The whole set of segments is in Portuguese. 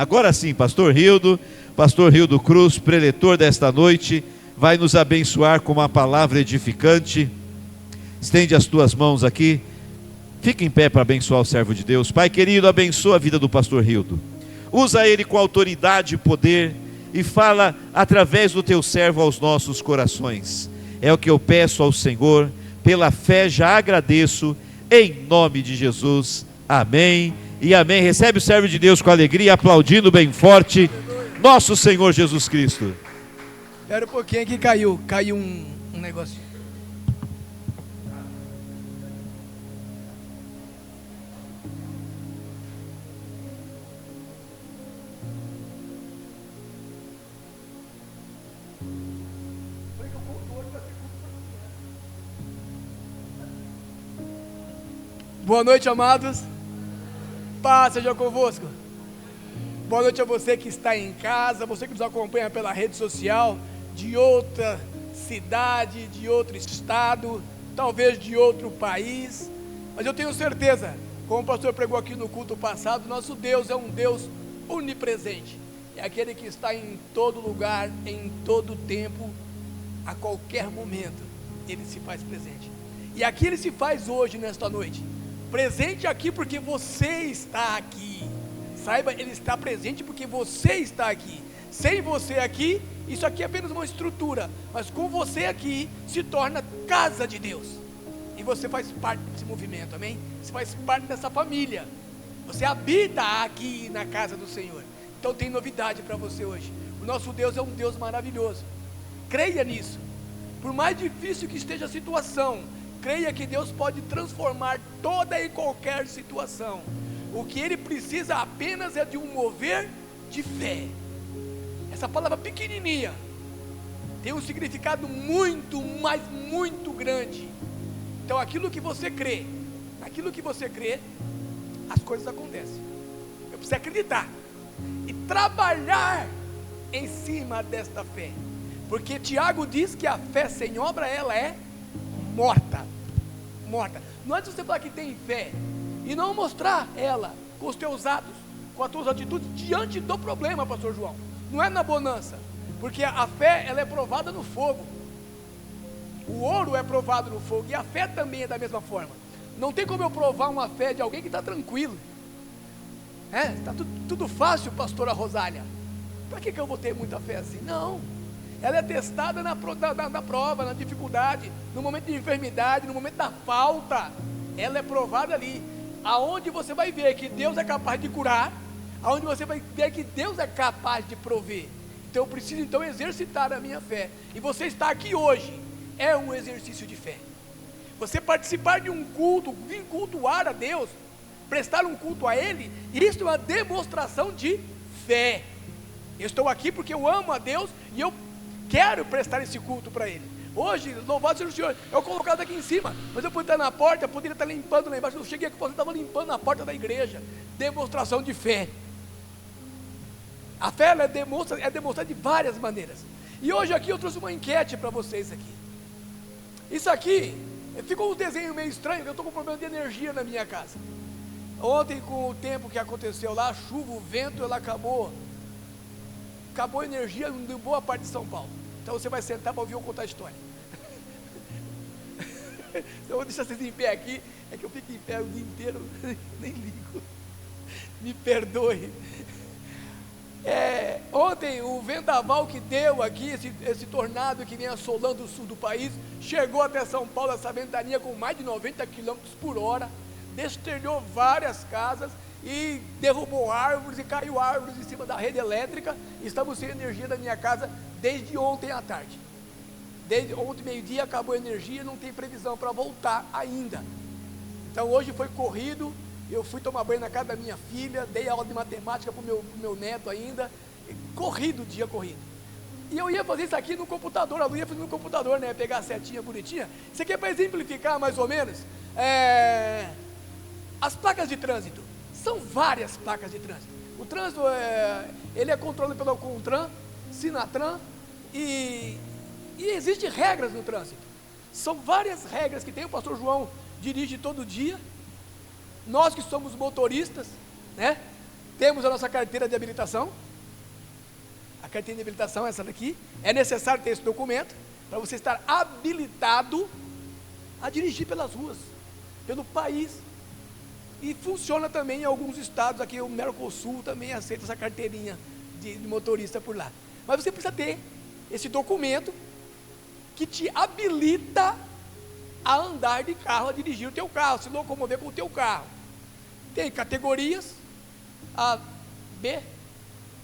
Agora sim, Pastor Rildo Cruz, preletor desta noite, vai nos abençoar com uma palavra edificante. Estende as tuas mãos aqui, fica em pé para abençoar o servo de Deus. Pai querido, abençoa a vida do Pastor Rildo, usa ele com autoridade e poder, e fala através do teu servo aos nossos corações. É o que eu peço ao Senhor, pela fé já agradeço, em nome de Jesus, amém e amém. Recebe o servo de Deus com alegria, aplaudindo bem forte, nosso Senhor Jesus Cristo. Espera um pouquinho que caiu um negocinho. Boa noite, amados. Paz seja convosco. Boa noite a você que está em casa, você que nos acompanha pela rede social, de outra cidade, de outro estado, talvez de outro país. Mas eu tenho certeza, como o pastor pregou aqui no culto passado, nosso Deus é um Deus onipresente. É aquele que está em todo lugar, em todo tempo, a qualquer momento, Ele se faz presente. E aqui Ele se faz hoje, nesta noite. Presente aqui porque você está aqui. Saiba, Ele está presente porque você está aqui. Sem você aqui, isso aqui é apenas uma estrutura, mas com você aqui, se torna casa de Deus. E você faz parte desse movimento, amém? Você faz parte dessa família. Você habita aqui na casa do Senhor. Então tem novidade para você hoje. O nosso Deus é um Deus maravilhoso. Creia nisso. Por mais difícil que esteja a situação, creia que Deus pode transformar toda e qualquer situação. O que Ele precisa apenas é de um mover de fé. Essa palavra pequenininha tem um significado muito, mas muito grande. Então naquilo que você crê, as coisas acontecem. Eu preciso acreditar e trabalhar em cima desta fé. Porque Tiago diz que a fé sem obra, ela é morta. Não é de você falar que tem fé e não mostrar ela com os teus atos, com as tuas atitudes diante do problema, pastor João. Não é na bonança, porque a fé, ela é provada no fogo. O ouro é provado no fogo, e a fé também é da mesma forma. Não tem como eu provar uma fé de alguém que está tranquilo. Está tudo fácil, pastora Rosália. Para que eu vou ter muita fé assim? Não. Ela é testada na prova, na dificuldade, no momento de enfermidade, no momento da falta. Ela é provada ali, aonde você vai ver que Deus é capaz de curar, aonde você vai ver que Deus é capaz de prover. Então eu preciso exercitar a minha fé. E você está aqui hoje, é um exercício de fé. Você participar de um culto, vir cultuar a Deus, prestar um culto a Ele, isso é uma demonstração de fé. Eu estou aqui porque eu amo a Deus e eu quero prestar esse culto para Ele. Hoje, louvado seja o Senhor, eu colocado aqui em cima, mas eu poderia estar na porta, eu poderia estar limpando lá embaixo. Eu cheguei aqui, você estava limpando a porta da igreja. Demonstração de fé. A fé ela é demonstrada de várias maneiras. E hoje aqui eu trouxe uma enquete para vocês aqui. Isso aqui, ficou um desenho meio estranho, eu estou com problema de energia na minha casa. Ontem, com o tempo que aconteceu lá, a chuva, o vento, ela acabou a energia em boa parte de São Paulo. Então você vai sentar para ouvir eu contar a história. Então eu vou deixar vocês em pé aqui. É que eu fico em pé o dia inteiro, nem ligo. Me perdoe. Ontem o vendaval que deu aqui, esse tornado que vem assolando o sul do país, chegou até São Paulo, essa ventania com mais de 90 km por hora, destelhou várias casas e derrubou árvores e caiu árvores em cima da rede elétrica. Estamos sem energia na minha casa desde ontem à tarde. Desde ontem meio-dia acabou a energia, não tem previsão para voltar ainda. Então hoje foi corrido, eu fui tomar banho na casa da minha filha, dei aula de matemática para o meu neto ainda, corrido, dia corrido. E eu ia fazer isso aqui no computador, a Lu ia fazer no computador, né, pegar a setinha bonitinha. Isso aqui é para exemplificar mais ou menos, as placas de trânsito. São várias placas de trânsito. O trânsito, ele é controlado pelo CONTRAN, SINATRAN, e existem regras no trânsito. São várias regras que tem, o pastor João dirige todo dia. Nós que somos motoristas, né? temos a nossa carteira de habilitação. A carteira de habilitação é essa daqui. É necessário ter esse documento para você estar habilitado a dirigir pelas ruas, pelo país. E funciona também em alguns estados, aqui o Mercosul também aceita essa carteirinha de motorista por lá. Mas você precisa ter esse documento que te habilita a andar de carro, a dirigir o teu carro, se locomover com o teu carro. Tem categorias, a B,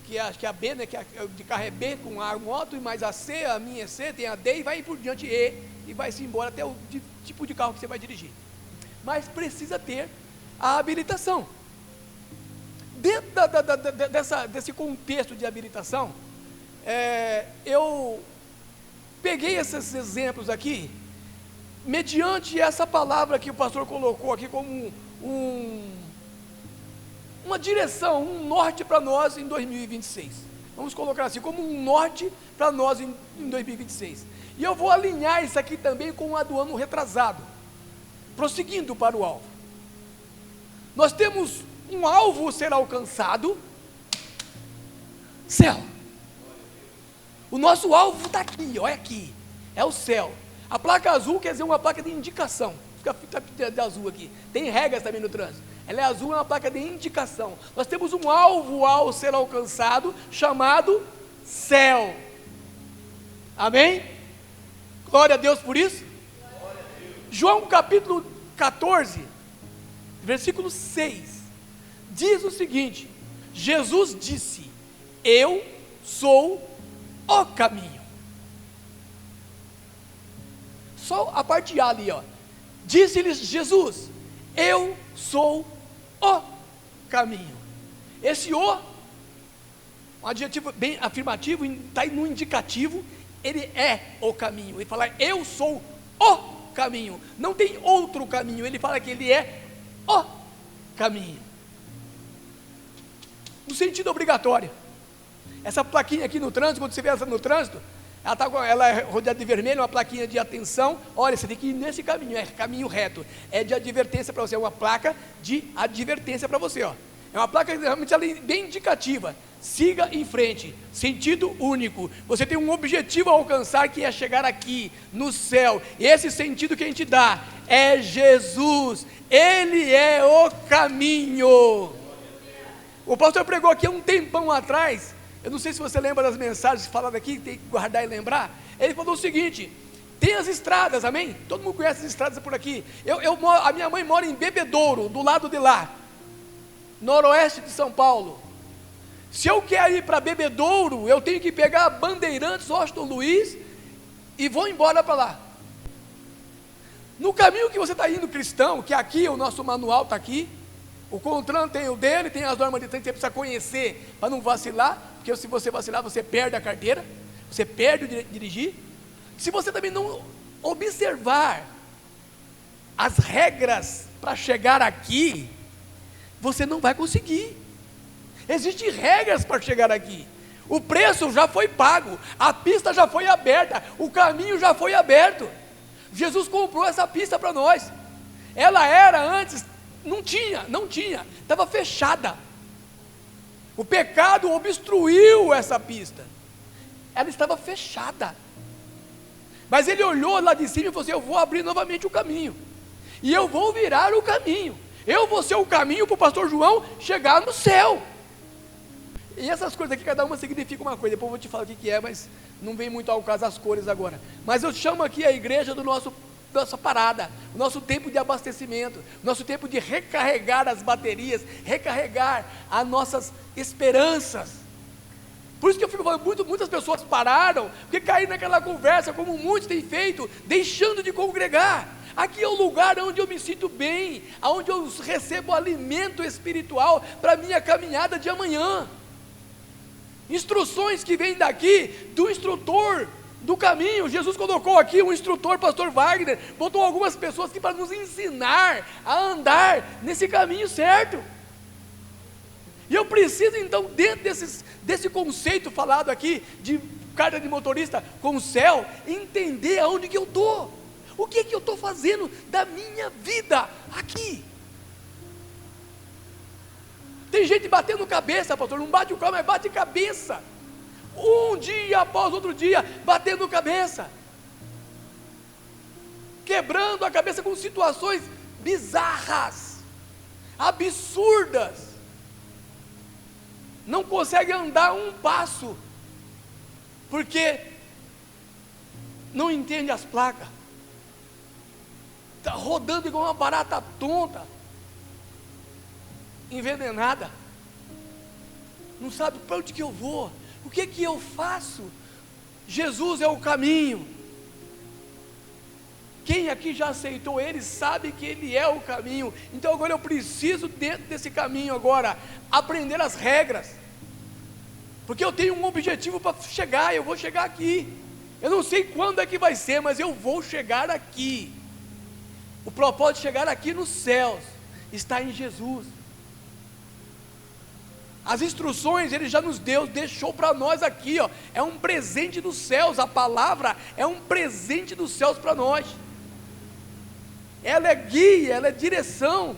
que acho que é a B, né, que de carro é B com a moto, e mais a C, a minha é C, tem a D, e vai por diante E, e vai-se embora até o tipo de carro que você vai dirigir. Mas precisa ter a habilitação. Dentro desse contexto de habilitação, eu peguei esses exemplos aqui, mediante essa palavra que o pastor colocou aqui como uma direção, um norte para nós em 2026. Vamos colocar assim, como um norte para nós em 2026. E eu vou alinhar isso aqui também com a do ano retrasado, prosseguindo para o alvo. Nós temos um alvo a ser alcançado, céu. O nosso alvo está aqui, ó, é aqui, é o céu. A placa azul quer dizer uma placa de indicação, fica de azul aqui, tem regras também no trânsito. Ela é azul, é uma placa de indicação. Nós temos um alvo ao ser alcançado, chamado céu. Amém? Glória a Deus por isso. João capítulo 14, versículo 6, diz o seguinte: Jesus disse: eu sou o caminho. Só a parte A ali, ó. Disse-lhes Jesus: eu sou o caminho. Esse o, um adjetivo bem afirmativo, está no indicativo, ele é o caminho. Ele fala: eu sou o caminho, não tem outro caminho. Ele fala que ele é o caminho, no sentido obrigatório. Essa plaquinha aqui no trânsito, quando você vê ela no trânsito, ela é rodeada de vermelho, uma plaquinha de atenção. Olha, você tem que ir nesse caminho, é caminho reto, é de advertência para você, é uma placa de advertência para você, ó. É uma placa realmente bem indicativa. Siga em frente, sentido único. Você tem um objetivo a alcançar, que é chegar aqui no céu. E esse sentido que a gente dá é Jesus. Ele é o caminho. O pastor pregou aqui há um tempão atrás. Eu não sei se você lembra das mensagens faladas aqui, tem que guardar e lembrar. Ele falou o seguinte: tem as estradas, amém? Todo mundo conhece as estradas por aqui. A minha mãe mora em Bebedouro, do lado de lá, noroeste de São Paulo. Se eu quero ir para Bebedouro, eu tenho que pegar Bandeirantes, Washington Luiz, e vou embora para lá. No caminho que você está indo, cristão, que aqui o nosso manual está aqui, o CONTRAN tem o dele, tem as normas de trânsito que você precisa conhecer para não vacilar, porque se você vacilar, você perde a carteira, você perde o direito de dirigir. Se você também não observar as regras para chegar aqui, você não vai conseguir. Existem regras para chegar aqui. O preço já foi pago, a pista já foi aberta, o caminho já foi aberto. Jesus comprou essa pista para nós. Ela era antes, não tinha, estava fechada. O pecado obstruiu essa pista. Ela estava fechada. Mas ele olhou lá de cima e falou assim: eu vou abrir novamente o caminho, e eu vou virar o caminho, eu vou ser o caminho para o pastor João chegar no céu. E essas coisas aqui, cada uma significa uma coisa. Depois eu vou te falar o que é, mas não vem muito ao caso as cores agora. Mas eu chamo aqui a igreja do nossa parada, o nosso tempo de abastecimento, o nosso tempo de recarregar as baterias, recarregar as nossas esperanças. Por isso que eu fico falando, muitas pessoas pararam, porque caíram naquela conversa, como muitos têm feito, deixando de congregar. Aqui é o lugar onde eu me sinto bem, onde eu recebo alimento espiritual para a minha caminhada de amanhã. Instruções que vêm daqui, do instrutor do caminho. Jesus colocou aqui um instrutor, pastor Wagner, botou algumas pessoas aqui para nos ensinar a andar nesse caminho certo. E eu preciso então, dentro desse conceito falado aqui, de carta de motorista com o céu, entender aonde que eu estou, o que eu estou fazendo da minha vida aqui. Tem gente batendo cabeça, pastor, não bate o carro, mas bate cabeça. Um dia após outro dia, batendo cabeça. Quebrando a cabeça com situações bizarras, absurdas. Não consegue andar um passo, porque não entende as placas. Está rodando igual uma barata tonta, envenenada. Não sabe para onde que eu vou, o que que eu faço. Jesus é o caminho. Quem aqui já aceitou Ele, sabe que Ele é o caminho. Então agora eu preciso, dentro desse caminho agora, aprender as regras, porque eu tenho um objetivo para chegar, eu vou chegar aqui. Eu não sei quando é que vai ser, mas eu vou chegar aqui. O propósito de chegar aqui nos céus está em Jesus. As instruções Ele já nos deu, deixou para nós aqui, ó. É um presente dos céus. A palavra é um presente dos céus para nós. Ela é guia, ela é direção.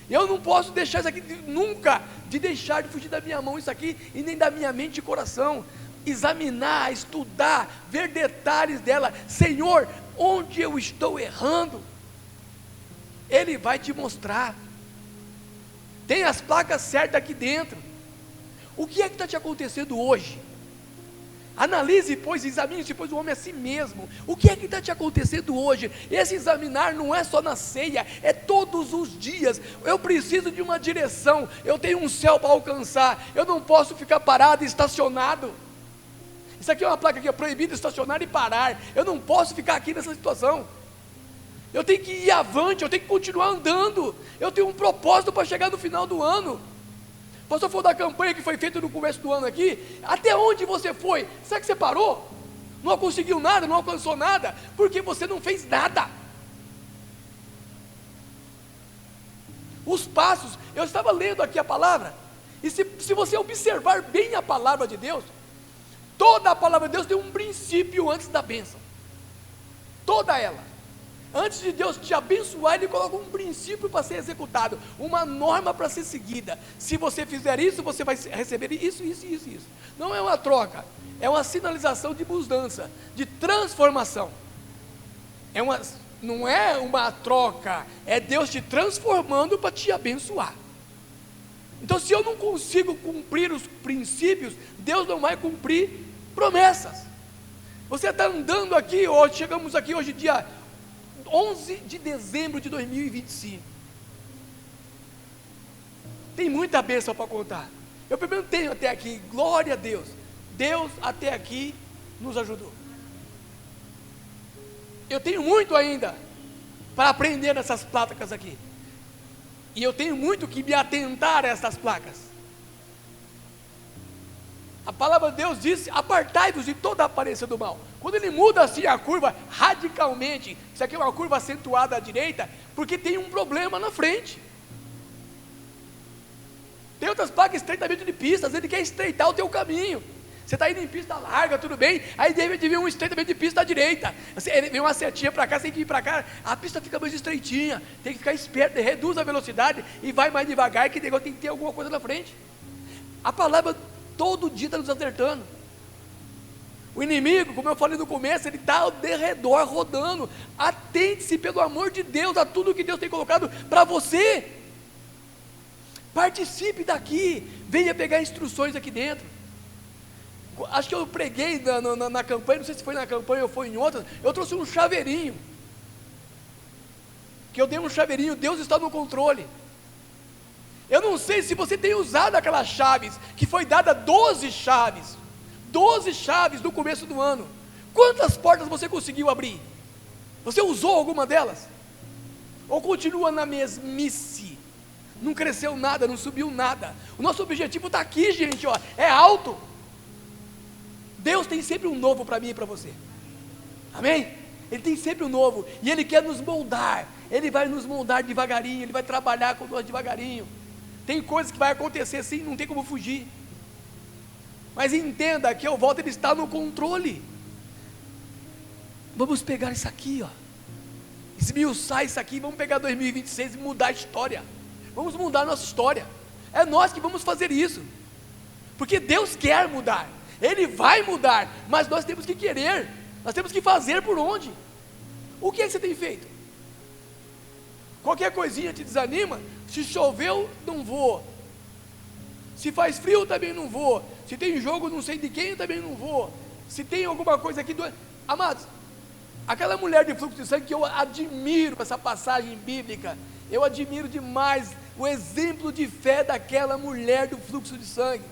Eu não posso deixar isso aqui nunca, de deixar de fugir da minha mão isso aqui, e nem da minha mente e coração. Examinar, estudar, ver detalhes dela. Senhor, onde eu estou errando? Ele vai te mostrar. Tem as placas certas aqui dentro. O que é que está te acontecendo hoje? Analise, pois, examine-se, pois, o homem a si mesmo. O que é que está te acontecendo hoje? Esse examinar não é só na ceia, é todos os dias. Eu preciso de uma direção, eu tenho um céu para alcançar, eu não posso ficar parado e estacionado. Isso aqui é uma placa que é proibido estacionar e parar. Eu não posso ficar aqui nessa situação. Eu tenho que ir avante, eu tenho que continuar andando. Eu tenho um propósito para chegar no final do ano. O pastor falou da campanha que foi feita no começo do ano aqui. Até onde você foi? Será que você parou? Não conseguiu nada, não alcançou nada, porque você não fez nada. Os passos, eu estava lendo aqui a palavra, e se você observar bem a palavra de Deus, toda a palavra de Deus tem um princípio antes da bênção. Toda ela. Antes de Deus te abençoar, Ele coloca um princípio para ser executado, uma norma para ser seguida. Se você fizer isso, você vai receber isso. Não é uma troca, é uma sinalização de mudança, de transformação. Não é uma troca, é Deus te transformando para te abençoar. Então, se eu não consigo cumprir os princípios, Deus não vai cumprir promessas. Você está andando aqui hoje, chegamos aqui hoje dia 11 de dezembro de 2025. Tem muita bênção para contar. Eu primeiro tenho até aqui, glória a Deus. Deus até aqui nos ajudou. Eu tenho muito ainda para aprender nessas placas aqui. E eu tenho muito que me atentar a essas placas. A palavra de Deus diz: apartai-vos de toda a aparência do mal. Quando Ele muda assim a curva radicalmente, isso aqui é uma curva acentuada à direita, porque tem um problema na frente. Tem outras placas, estreitamento de pistas, Ele quer estreitar o teu caminho. Você está indo em pista larga, tudo bem, aí de repente vem um estreitamento de pista à direita, vem uma setinha para cá, você tem que ir para cá, a pista fica mais estreitinha, tem que ficar esperto, reduz a velocidade e vai mais devagar, que tem que ter alguma coisa na frente. A palavra todo dia está nos acertando. O inimigo, como eu falei no começo, ele está ao derredor rodando. Atente-se, pelo amor de Deus, a tudo que Deus tem colocado para você. Participe daqui, venha pegar instruções aqui dentro. Acho que eu preguei na campanha, não sei se foi na campanha ou foi em outras, eu trouxe um chaveirinho, que eu dei um chaveirinho, Deus está no controle. Eu não sei se você tem usado aquelas chaves, que foi dada 12 chaves no começo do ano. Quantas portas você conseguiu abrir? Você usou alguma delas? Ou continua na mesmice? Não cresceu nada, não subiu nada. O nosso objetivo está aqui, gente, ó, é alto. Deus tem sempre um novo para mim e para você. Amém? Ele tem sempre um novo, e Ele quer nos moldar. Ele vai nos moldar devagarinho, Ele vai trabalhar com nós devagarinho. Tem coisas que vai acontecer assim, não tem como fugir. Mas entenda que eu volto, Ele está no controle. Vamos pegar isso aqui, ó, esmiuçar isso aqui, vamos pegar 2026 e mudar a história. Vamos mudar a nossa história. É nós que vamos fazer isso, porque Deus quer mudar, Ele vai mudar, mas nós temos que querer, nós temos que fazer por onde. O que é que você tem feito? Qualquer coisinha te desanima? Se choveu, não vou. Se faz frio, também não vou. Se tem jogo não sei de quem, também não vou. Se tem alguma coisa aqui... Amados, aquela mulher de fluxo de sangue que eu admiro, essa passagem bíblica, eu admiro demais o exemplo de fé daquela mulher do fluxo de sangue.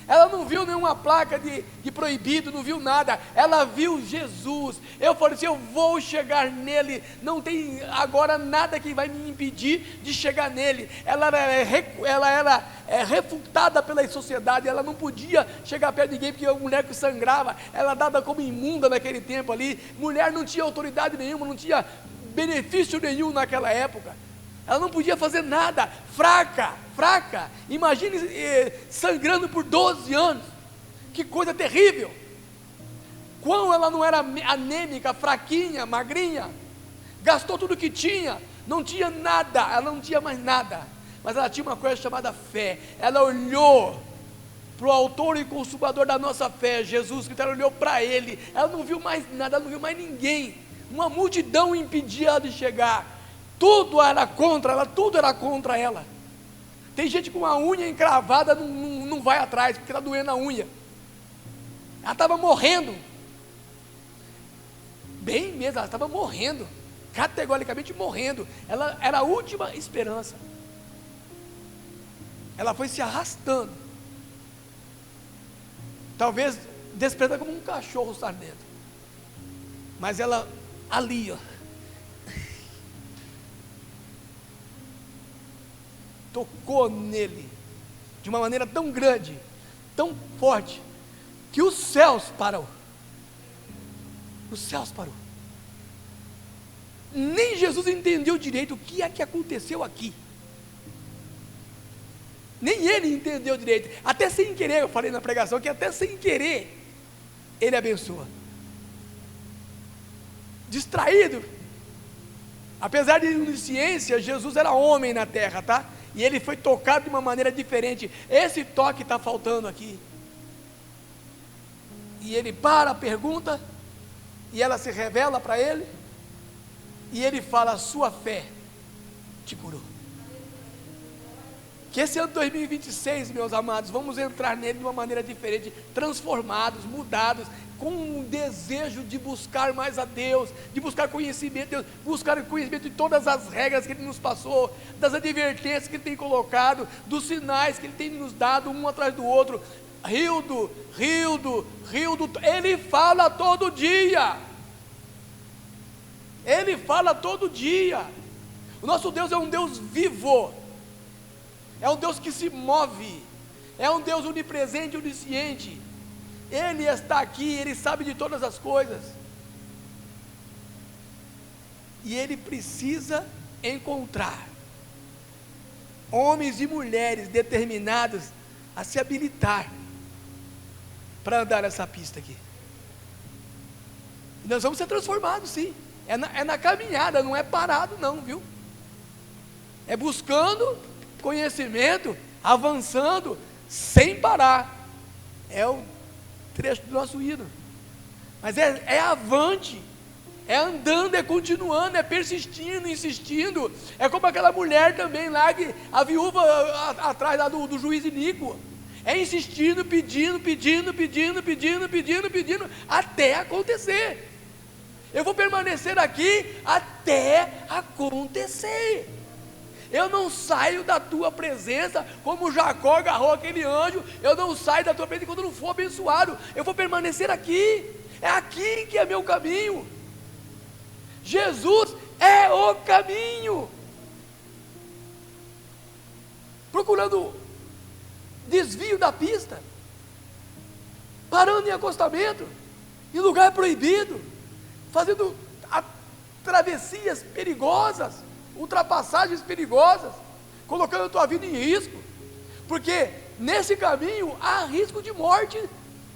Ela não viu nenhuma placa de proibido, não viu nada, ela viu Jesus. Eu falei assim, eu vou chegar nele, não tem agora nada que vai me impedir de chegar nele. Ela era refutada pela sociedade, ela não podia chegar perto de ninguém, porque a mulher que sangrava, ela dada como imunda naquele tempo ali, mulher não tinha autoridade nenhuma, não tinha benefício nenhum naquela época. Ela não podia fazer nada, fraca, imagine sangrando por 12 anos, que coisa terrível. Quando ela não era anêmica, fraquinha, magrinha, gastou tudo que tinha, não tinha nada, ela não tinha mais nada, mas ela tinha uma coisa chamada fé. Ela olhou para o autor e consumador da nossa fé, Jesus Cristo, ela olhou para Ele, ela não viu mais nada, ela não viu mais ninguém, uma multidão impedia ela de chegar, tudo era contra ela, Tem gente com a unha encravada, não vai atrás, porque está doendo a unha. Ela estava morrendo, bem mesmo, ela estava morrendo, categoricamente morrendo, ela era a última esperança. Ela foi se arrastando, talvez desprezada como um cachorro sarnento, mas ela ali, ó, tocou nele de uma maneira tão grande, tão forte, que os céus parou. Nem Jesus entendeu direito o que é que aconteceu aqui. Nem ele entendeu direito. Até sem querer, eu falei na pregação que até sem querer ele abençoa. Distraído. Apesar de onisciência, Jesus era homem na terra, tá? E ele foi tocado de uma maneira diferente. Esse toque está faltando aqui. E ele pergunta, e ela se revela para ele, e ele fala: sua fé te curou. Que esse ano 2026, meus amados, vamos entrar nele de uma maneira diferente, transformados, mudados, com um desejo de buscar mais a Deus, de buscar conhecimento de Deus, buscar conhecimento de todas as regras que Ele nos passou, das advertências que Ele tem colocado, dos sinais que Ele tem nos dado um atrás do outro. Rildo, Ele fala todo dia. Ele fala todo dia. O nosso Deus é um Deus vivo, é um Deus que se move, é um Deus onipresente, onisciente. Ele está aqui, Ele sabe de todas as coisas, e Ele precisa encontrar homens e mulheres determinados a se habilitar para andar nessa pista aqui. E nós vamos ser transformados, sim. É na caminhada, não é parado não, viu? É buscando conhecimento, avançando, sem parar. É o trecho do nosso hino. Mas é avante, é andando, é continuando, é persistindo, insistindo. É como aquela mulher também lá, a viúva atrás lá do juiz Iníquo. É insistindo, pedindo, até acontecer. Eu vou permanecer aqui até acontecer. Eu não saio da tua presença, como Jacó agarrou aquele anjo. Eu não saio da tua presença quando não for abençoado. Eu vou permanecer aqui. É aqui que é meu caminho. Jesus é o caminho. Procurando desvio da pista, parando em acostamento, em lugar proibido, fazendo travessias perigosas, ultrapassagens perigosas, colocando a tua vida em risco, porque nesse caminho há risco de morte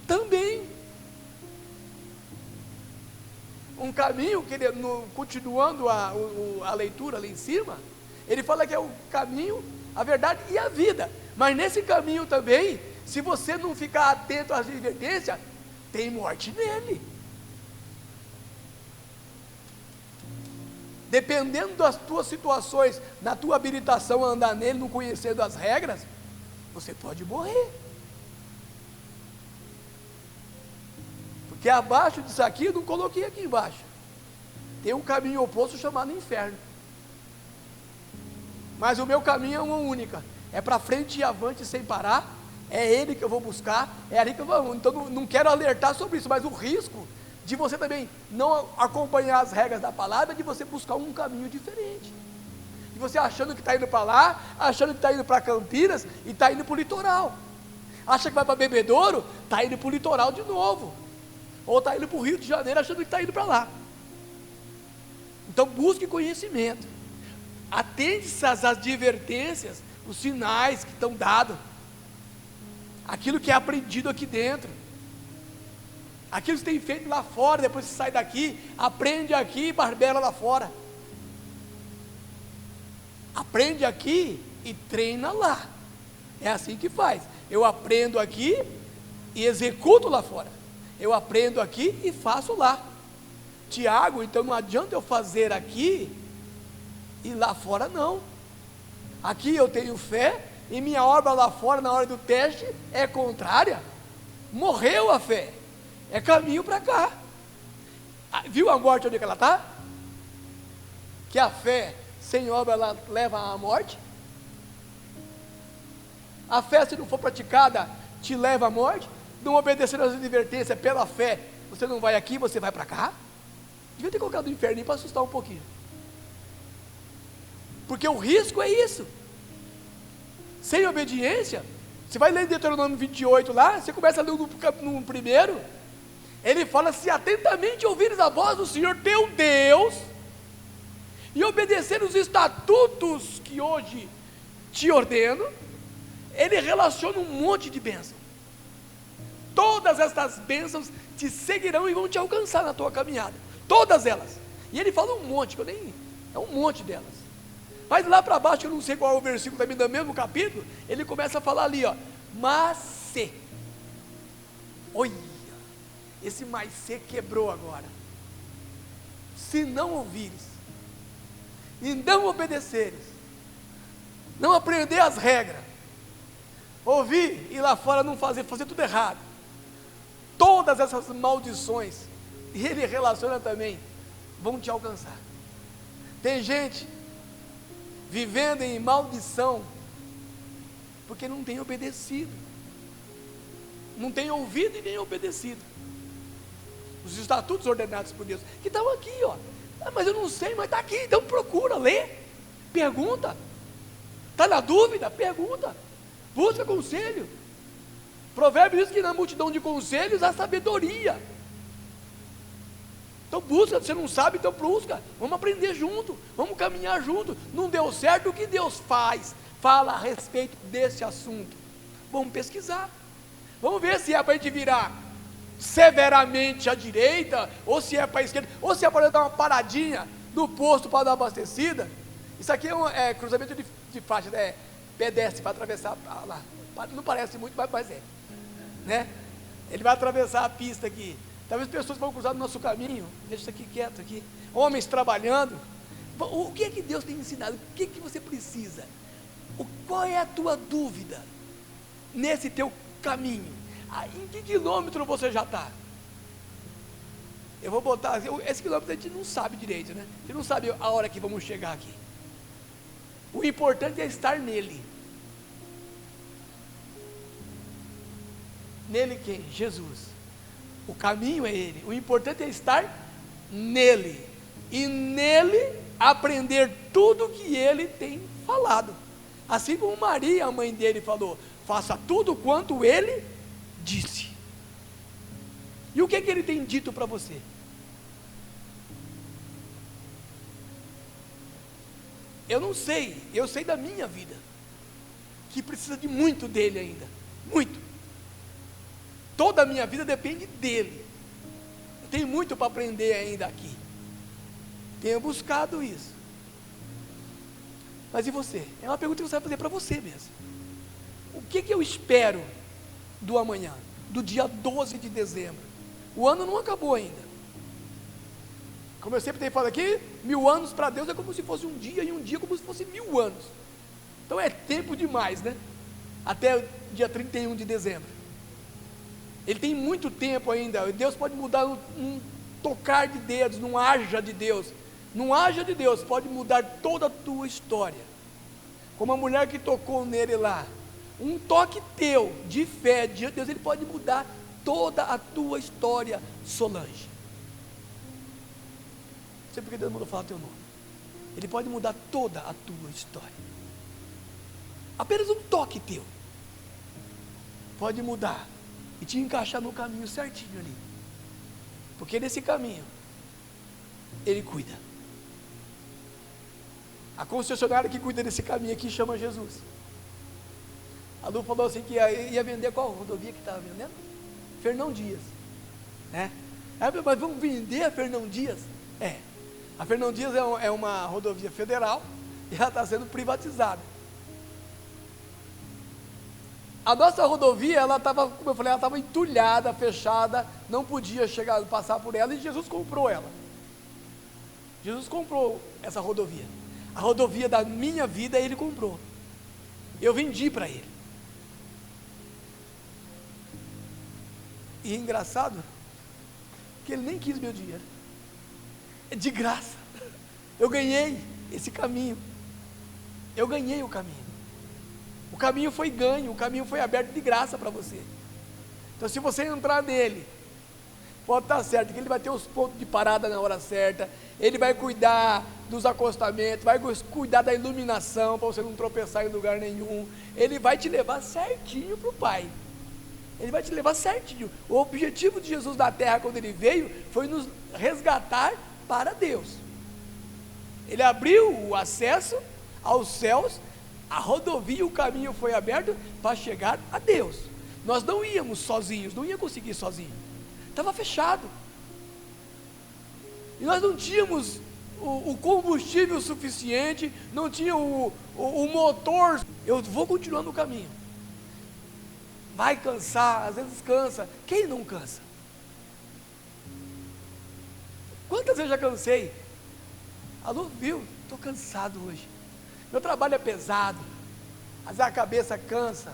também. Um caminho que continuando a leitura lá em cima, ele fala que é o caminho, a verdade e a vida. Mas nesse caminho também, se você não ficar atento às advertências, tem morte nele. Dependendo das tuas situações, na tua habilitação a andar nele, não conhecendo as regras, você pode morrer. Porque abaixo disso aqui, eu não coloquei aqui embaixo, tem um caminho oposto chamado inferno. Mas o meu caminho é uma única, é para frente e avante sem parar, é ele que eu vou buscar, é ali que eu vou. Então não quero alertar sobre isso, mas o risco de você também não acompanhar as regras da palavra, de você buscar um caminho diferente, de você achando que está indo para lá, achando que está indo para Campinas, e está indo para o litoral, acha que vai para Bebedouro, está indo para o litoral de novo, ou está indo para o Rio de Janeiro, achando que está indo para lá. Então busque conhecimento, atente-se às advertências, os sinais que estão dados, aquilo que é aprendido aqui dentro, aquilo que você tem feito lá fora, depois você sai daqui, aprende aqui e barbela lá fora, aprende aqui e treina lá, é assim que faz. Eu aprendo aqui e executo lá fora, eu aprendo aqui e faço lá. Tiago, então não adianta eu fazer aqui e lá fora não. Aqui eu tenho fé e minha obra lá fora, na hora do teste, é contrária, morreu a fé, é caminho para cá. Viu a morte onde é que ela está? Que a fé sem obra ela leva à morte. A fé, se não for praticada, te leva à morte. Não obedecer às advertências pela fé, você não vai aqui, você vai para cá. Devia ter colocado o inferno para assustar um pouquinho, porque o risco é isso. Sem obediência, você vai ler Deuteronômio 28 lá, você começa a ler no primeiro, ele fala: se atentamente ouvires a voz do Senhor teu Deus, e obedecer os estatutos que hoje te ordeno, ele relaciona um monte de bênçãos. Todas estas bênçãos te seguirão e vão te alcançar na tua caminhada, todas elas. E ele fala um monte, que eu nem, é um monte delas. Mas lá para baixo, eu não sei qual é o versículo também do mesmo capítulo, ele começa a falar ali, ó, mas se, olha, esse mais se quebrou agora, se não ouvires, e não obedeceres, não aprender as regras, ouvir e lá fora não fazer tudo errado, todas essas maldições, e ele relaciona também, vão te alcançar. Tem gente vivendo em maldição, porque não tem obedecido, não tem ouvido e nem obedecido os estatutos ordenados por Deus, que estão aqui, ó. Mas eu não sei, mas está aqui, então procura, lê, pergunta, está na dúvida, pergunta, busca conselho. Provérbio diz que na multidão de conselhos há sabedoria. Então busca, você não sabe, então busca, vamos aprender junto, vamos caminhar junto. Não deu certo, o que Deus fala a respeito desse assunto? Vamos pesquisar, vamos ver se é para a gente virar severamente à direita, ou se é para a esquerda, ou se é para dar uma paradinha no posto para dar uma abastecida. Isso aqui é cruzamento de faixa, né? Pedestre para atravessar lá, não parece muito, mas é, né? Ele vai atravessar a pista aqui. Talvez pessoas vão cruzar no nosso caminho, deixa isso aqui quieto aqui, homens trabalhando. O que é que Deus tem ensinado? O que é que você precisa? Qual é a tua dúvida nesse teu caminho? Em que quilômetro você já está? Eu vou botar, esse quilômetro a gente não sabe direito, né? A gente não sabe a hora que vamos chegar aqui. O importante é estar nele. Nele quem? Jesus. O caminho é ele, o importante é estar nele, e nele aprender tudo que ele tem falado, assim como Maria, a mãe dele, falou: faça tudo quanto ele disse. E o que é que ele tem dito para você? Eu não sei, eu sei da minha vida, que precisa de muito dele ainda, muito. Toda a minha vida depende dele. Eu tenho muito para aprender ainda aqui. Tenho buscado isso. Mas e você? É uma pergunta que você vai fazer para você mesmo. O que eu espero do amanhã, do dia 12 de dezembro? O ano não acabou ainda. Como eu sempre tenho falado aqui, 1000 anos para Deus é como se fosse um dia, e um dia como se fosse 1000 anos. Então é tempo demais, né? Até o dia 31 de dezembro. Ele tem muito tempo ainda. Deus pode mudar num tocar de dedos, num haja de Deus. Num haja de Deus pode mudar toda a tua história. Como a mulher que tocou nele lá. Um toque teu de fé diante de Deus, ele pode mudar toda a tua história, Solange. Não sei porque Deus mandou falar teu nome. Ele pode mudar toda a tua história. Apenas um toque teu pode mudar e te encaixar no caminho certinho ali. Porque nesse caminho Ele cuida. A concessionária que cuida desse caminho aqui chama Jesus. A Lu falou assim que ia vender qual rodovia que estava vendendo? Fernão Dias, né? Mas vamos vender a Fernão Dias? A Fernão Dias é uma rodovia federal e ela está sendo privatizada. A nossa rodovia, ela estava, como eu falei, ela estava entulhada, fechada, não podia passar por ela, e Jesus comprou ela. Jesus comprou essa rodovia. A rodovia da minha vida Ele comprou. Eu vendi para Ele. E é engraçado que Ele nem quis meu dinheiro. É de graça. Eu ganhei esse caminho. Eu ganhei o caminho. O caminho foi ganho, o caminho foi aberto de graça para você. Então, se você entrar nele, pode estar certo que Ele vai ter os pontos de parada na hora certa, Ele vai cuidar dos acostamentos, vai cuidar da iluminação, para você não tropeçar em lugar nenhum. Ele vai te levar certinho para o Pai. Ele vai te levar certinho. O objetivo de Jesus na terra, quando Ele veio, foi nos resgatar para Deus. Ele abriu o acesso aos céus, a rodovia, o caminho foi aberto para chegar a Deus. Nós não íamos sozinhos, não ia conseguir sozinho, estava fechado, e nós não tínhamos o combustível suficiente, não tinha o motor. Eu vou continuar no caminho, vai cansar, às vezes cansa, quem não cansa? Quantas vezes já cansei? Alô, viu? Estou cansado hoje. Meu trabalho é pesado, às vezes a cabeça cansa,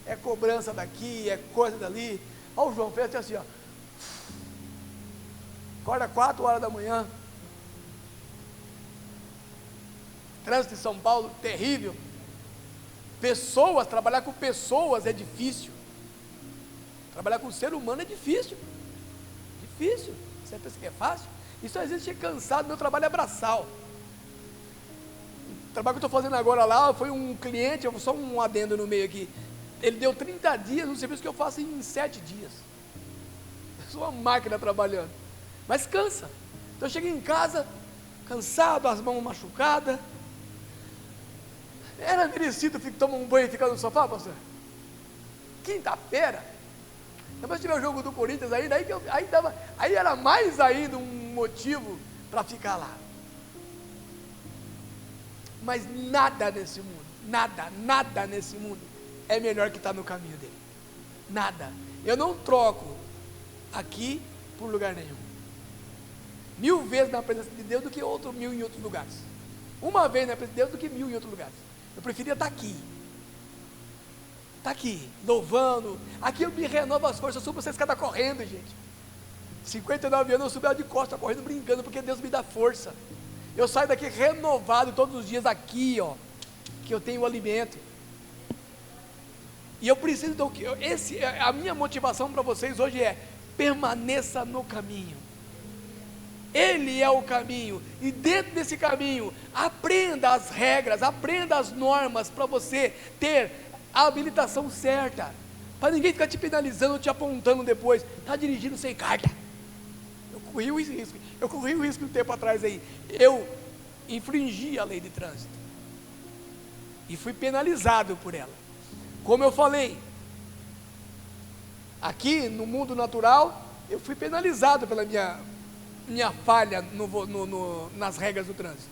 é cobrança daqui, é coisa dali. Olha o João fez assim, ó. Acorda 4 horas da manhã. Trânsito em São Paulo, terrível. Pessoas, trabalhar com pessoas é difícil. Trabalhar com ser humano é difícil. Difícil. Você pensa que é fácil? Isso às vezes chega cansado, meu trabalho é braçal. O trabalho que eu estou fazendo agora lá, foi um cliente, só um adendo no meio aqui, ele deu 30 dias no serviço que eu faço em 7 dias, eu sou uma máquina trabalhando, mas cansa. Então eu cheguei em casa, cansado, as mãos machucadas, era merecido tomar um banho e ficar no sofá, pastor? Quinta-feira, depois tiver o jogo do Corinthians aí, aí era mais ainda um motivo para ficar lá. Mas nada nesse mundo, nada nesse mundo é melhor que estar no caminho dele. Nada. Eu não troco aqui por lugar nenhum. 1000 vezes na presença de Deus do que 1000 em outros lugares. Uma vez na presença de Deus do que 1000 em outros lugares. Eu preferia estar aqui. Está aqui, louvando. Aqui eu me renovo as forças. Eu subo essa escada correndo, gente. 59 anos eu subo ela de costa, correndo, brincando, porque Deus me dá força. Eu saio daqui renovado todos os dias aqui, ó, que eu tenho o alimento. E eu preciso, a minha motivação para vocês hoje é: permaneça no caminho. Ele é o caminho, e dentro desse caminho, aprenda as regras, aprenda as normas, para você ter a habilitação certa, para ninguém ficar te penalizando, te apontando depois. Está dirigindo sem carta. Eu corri o risco um tempo atrás aí, eu infringi a lei de trânsito, e fui penalizado por ela. Como eu falei, aqui no mundo natural, eu fui penalizado pela minha falha nas regras do trânsito.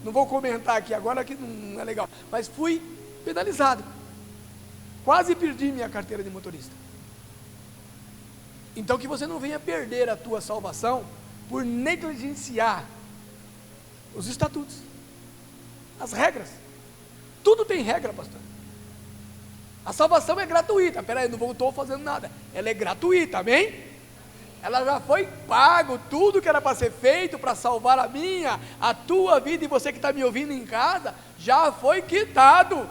Não vou comentar aqui agora, que não é legal. Mas fui penalizado. Quase perdi minha carteira de motorista. Então que você não venha perder a tua salvação por negligenciar os estatutos, as regras. Tudo tem regra, pastor. A salvação é gratuita. Peraí, não estou fazendo nada. Ela é gratuita, amém? Ela já foi pago, tudo que era para ser feito para salvar a minha, a tua vida, e você que está me ouvindo em casa, já foi quitado.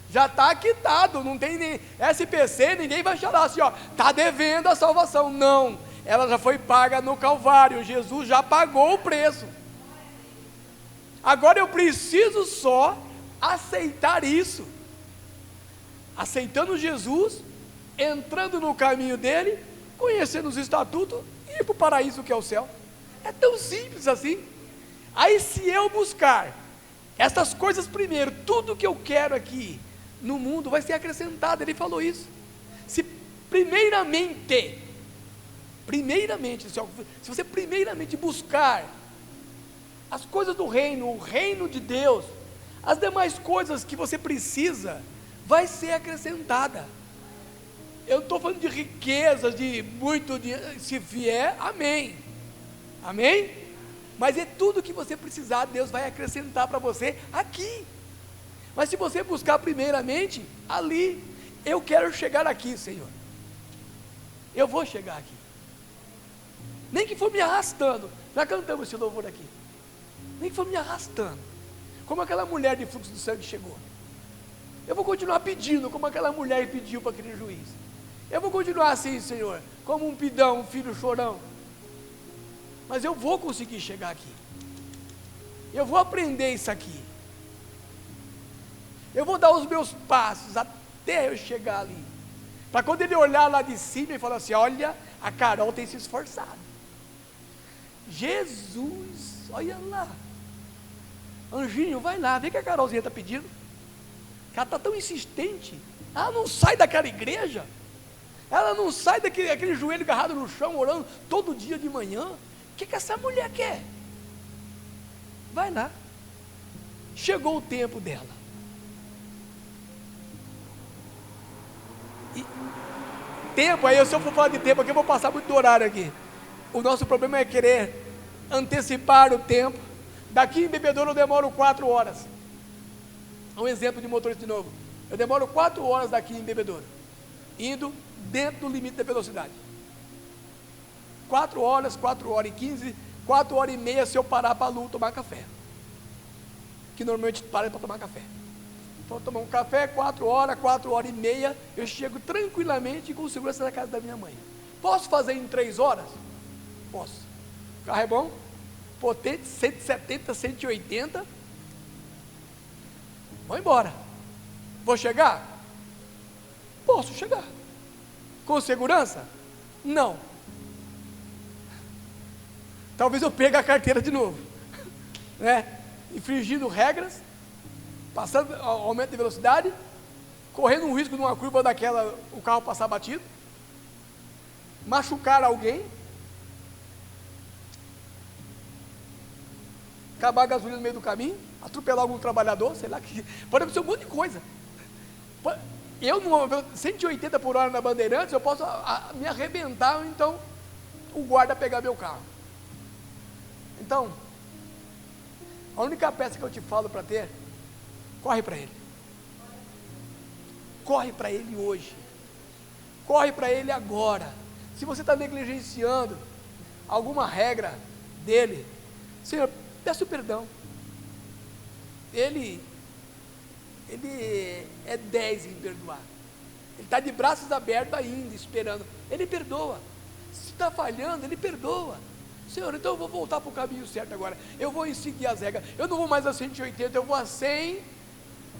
Já está quitado, não tem nem SPC, ninguém vai falar assim, ó, está devendo a salvação. Não, ela já foi paga no Calvário, Jesus já pagou o preço. Agora eu preciso só aceitar isso. Aceitando Jesus, entrando no caminho dele, conhecendo os estatutos e ir para o paraíso que é o céu. É tão simples assim. Aí se eu buscar essas coisas primeiro, tudo que eu quero aqui no mundo vai ser acrescentado. Ele falou isso. Se primeiramente, se você primeiramente buscar as coisas do reino, o reino de Deus, as demais coisas que você precisa, vai ser acrescentada. Eu não estou falando de riquezas, de muito dinheiro, se vier, amém, amém? Mas é tudo que você precisar, Deus vai acrescentar para você aqui. Mas se você buscar primeiramente, ali, eu quero chegar aqui, Senhor, eu vou chegar aqui, nem que for me arrastando, já cantamos esse louvor aqui, nem que for me arrastando, como aquela mulher de fluxo de sangue chegou, eu vou continuar pedindo, como aquela mulher pediu para aquele juiz, eu vou continuar assim, Senhor, como um pidão, um filho chorão, mas eu vou conseguir chegar aqui, eu vou aprender isso aqui, eu vou dar os meus passos até eu chegar ali, para quando ele olhar lá de cima e falar assim, olha, a Carol tem se esforçado, Jesus, olha lá, Anjinho, vai lá, vê que a Carolzinha está pedindo, ela está tão insistente, ela não sai daquela igreja, ela não sai daquele joelho agarrado no chão, orando todo dia de manhã, o que essa mulher quer? Vai lá, chegou o tempo dela, e tempo, aí se eu for falar de tempo aqui, eu vou passar muito do horário aqui, o nosso problema é querer antecipar o tempo. Daqui em Bebedouro eu demoro 4 horas, um exemplo de motorista de novo, eu demoro 4 horas daqui em Bebedouro, indo dentro do limite da velocidade, 4 horas e 15, 4 horas e meia se eu parar para tomar café, que normalmente para para tomar café, então eu tomar um café, 4 horas e meia, eu chego tranquilamente com segurança na casa da minha mãe. Posso fazer em 3 horas? Posso, o carro é bom, potente, 170, 180, vou embora, vou chegar? Posso chegar, com segurança? Não, talvez eu pegue a carteira de novo, né? Infringindo regras, passando aumento de velocidade, correndo um risco de uma curva daquela, o carro passar batido, machucar alguém, acabar a gasolina no meio do caminho, atropelar algum trabalhador, sei lá, pode acontecer um monte de coisa. Eu, 180 por hora na Bandeirantes, eu posso me arrebentar, ou então o guarda pegar meu carro. Então, a única peça que eu te falo para ter, corre para ele. Corre para ele hoje. Corre para ele agora. Se você está negligenciando alguma regra dele, Senhor, peço perdão. Ele é 10 em perdoar. Ele está de braços abertos ainda, esperando. Ele perdoa. Se está falhando, ele perdoa. Senhor, então eu vou voltar para o caminho certo agora. Eu vou seguir as regras. Eu não vou mais a 180, eu vou a 100.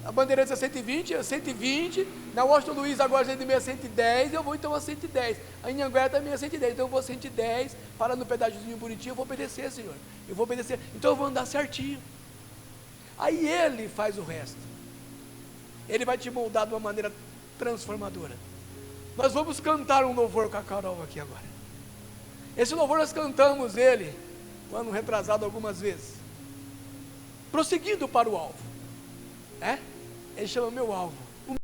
A Bandeirantes é 120, na Washington Luiz agora a gente é 110, eu vou então a 110, a Anhanguera também é 110, então eu vou a 110, para no pedaçozinho bonitinho, eu vou obedecer, Senhor, eu vou obedecer, então eu vou andar certinho, aí Ele faz o resto, Ele vai te moldar de uma maneira transformadora. Nós vamos cantar um louvor com a Carol aqui agora, esse louvor nós cantamos ele, um ano retrasado algumas vezes, prosseguindo para o alvo. Ele chama meu alvo.